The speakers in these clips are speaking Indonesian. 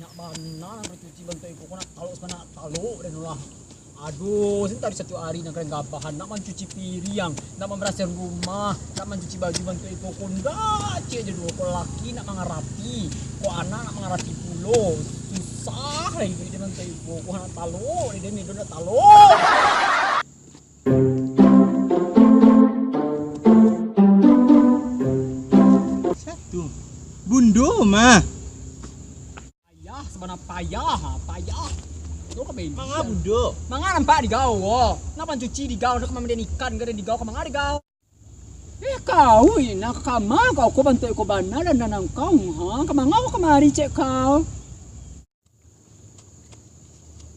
Nyak mana nang cuci bantai ko nak talo sana talo dan ulah. Aduh, sen tadi satu hari nak gabahan nak mencuci piring, nak membersihkan rumah, nak mencuci baju bantai ko konda cie je dua ko laki nak mangarapi, ko anak nak mangarapi pulo. Susah lagi kerja bantai ko nak talo, dia ni nak talo. Satu. Bundo mah. Payah sebenarnya payah. Itu ka baby. Manga bundo. Manga nampak di gao. Napa cuci di gao nak mamden ikan gade di gao ka manga di gao. Kau nak kama kau ko bantu ko bana dan nanang kau ha ka manga ko kamari cek kau.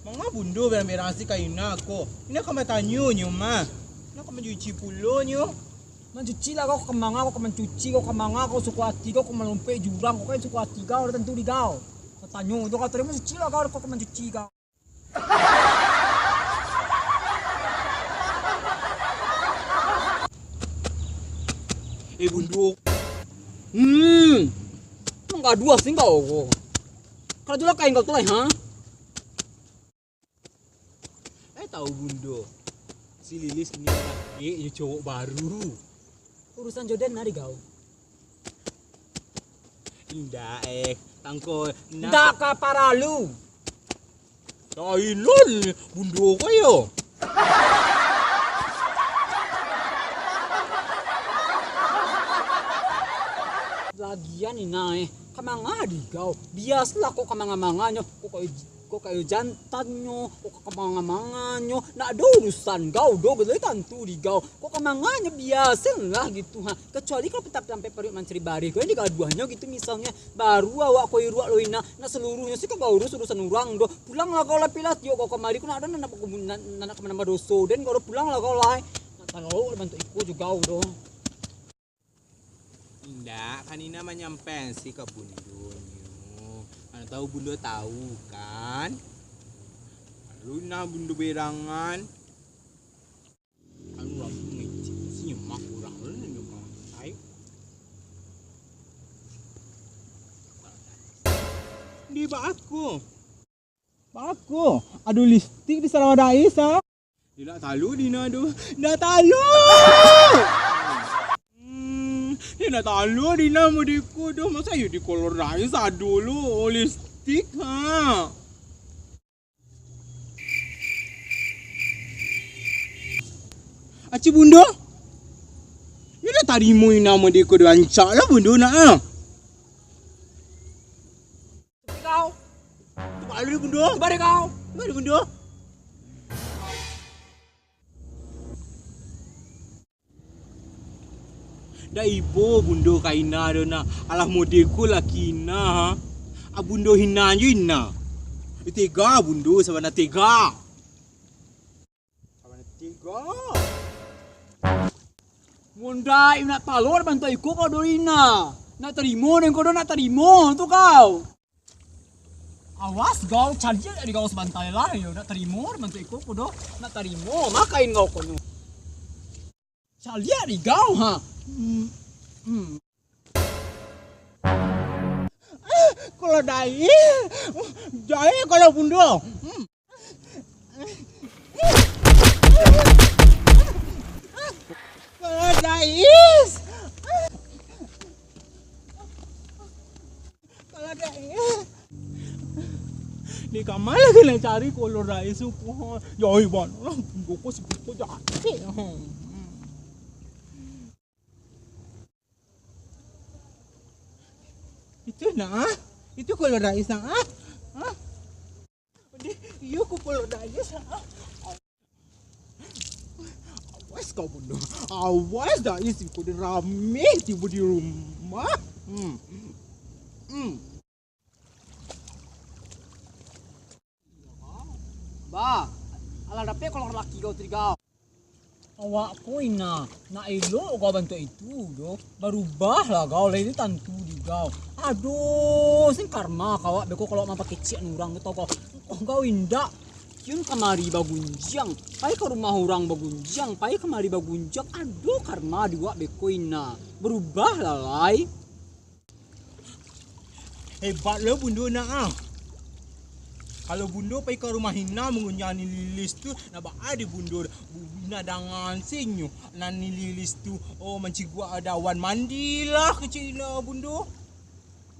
Manga bundo berang-berang si kaina ko. Ini ka matanyo nyo mah. Nak mencuci pulo nyo. Mencuci lah kau kemanga kau mencuci kau kemanga kau suku hati kau melompat jurang kau kan suku hati kau tentu di kau. Kau tanya itu kau terima mencuci lah kau mencuci kau. Bundo. Enggak dua sih kau. Kalau jual kain kau tuh lah ha. Tahu bundo. Si Lilis punya laki cowok baru. Urusan jodoh nari kau. Indah tangko Ndak ka paralu. Tailon bundo kayo. Lagian ini kamanga di kau. Biasalah kok kamanga-manganyo kok kayo jantanyo kok kamanga-manganyo nak ada urusan kau do gede tantu di kau. Kok kamanganyo biasa lah gitu ha. Kecuali kalau petap sampai perut manceri bari kau ini gaduhannya gitu misalnya baru awak kau iruak loina nak seluruhnya sih kau urusan orang do. Pulang lah kau lapilat yo kau kemari kau nak ada nak menambah doso dan kau pulang lah kau lai. Nak tahu bantu ikut juga do. Indah, kanina manyampen si ke bundo nyo. Mana tahu bundo tahu kan? Lalu na bundo berangan. Anu aku ngecek si nyemak kurang lu nyemak. Ayo. Di bakku. Bakku. Aduh listik di sarang ada Aisyah. Tidak tahu Dina aduh. Tidak tahu. Dia nak tahu Dina mudiku doh masa you di kolorize dulu holistik ha. Aci bundo. You dah tarimo ina mudiku do ancak lah bundo nak ah. Kau. Balik bundo. Bari kau. Balik bundo. Da ibo bundo kaina do na alah modeku lakina ha. Abundo hina ina. Tega bundo sabana tega. Sabana tega. Munda nak talor bantu ikut kau doina. Nak terima dan kau nak terima tu kau. Awas kau cari dari kau sebantai lah yo nak terima bantu ikut kau nak terima makain kau kono. Cari dari kau ha. Kalau dai kalau bundo. Kalau dais. Kalau dais. Di kamar lagi nak cari kalau dais suku. Yoi bon, buku sebuku jadi. Itu nak, itu kalau dais nak ah. Iyo ko kalau dais ah. Awas kau bundo, awas dais ko di rame tiba di rumah. Ba, ala dapat kalau laki kau tigau. Awak ko ina, na ilo kau bantu itu do. Berubah lah kau lain tantu di kau. Aduh, sing karma kau beko kalau mampak kecil orang tu kau indah. Yun kamari bagunjang, pai ke rumah orang bagunjang, pai kemari bagunjang. Aduh karma dua beko ina. Berubah lah lai. Hebat lo bundo nak ah. Kalau bundo pergi ke rumah Hina mengunyah ni Lilis tu, nak ada bundo Hina dengan senyo. Nan ni Lilis tu, oh manci gua ada wan mandilah ke Cina bundo.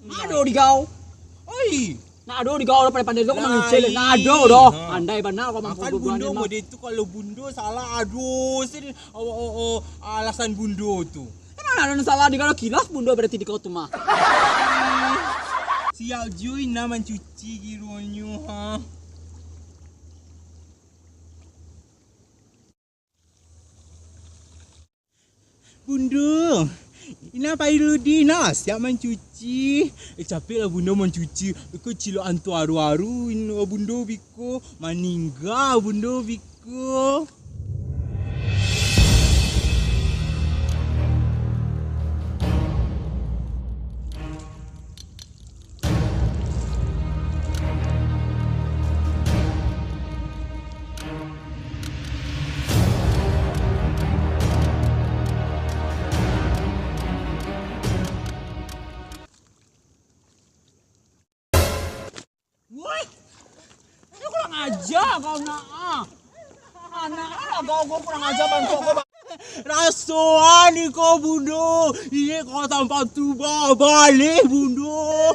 Nado di kau. Oi, Nado di kau pada pandai lo kau Lai. mangcel. Nado doh. Ha. Andai benar kau mampu kan bundo model tu kalau bundo salah aduh sen alasan bundo tu. Emang ada salah di kau kilaf bundo berarti di kau tu mah. Siap Joy nak mencuci gironyo ha. Bunda, ina pai rudi na siap mencuci. Capek lah bunda mencuci. Iko cilo antu aru-aru ino bunda biko maningga bunda biko. Woi, ini kurang ajar kau nak anak kau kurang ajar bantu kau. Rasuan ni kau bundo. Ini kau tanpa tu balik bundo.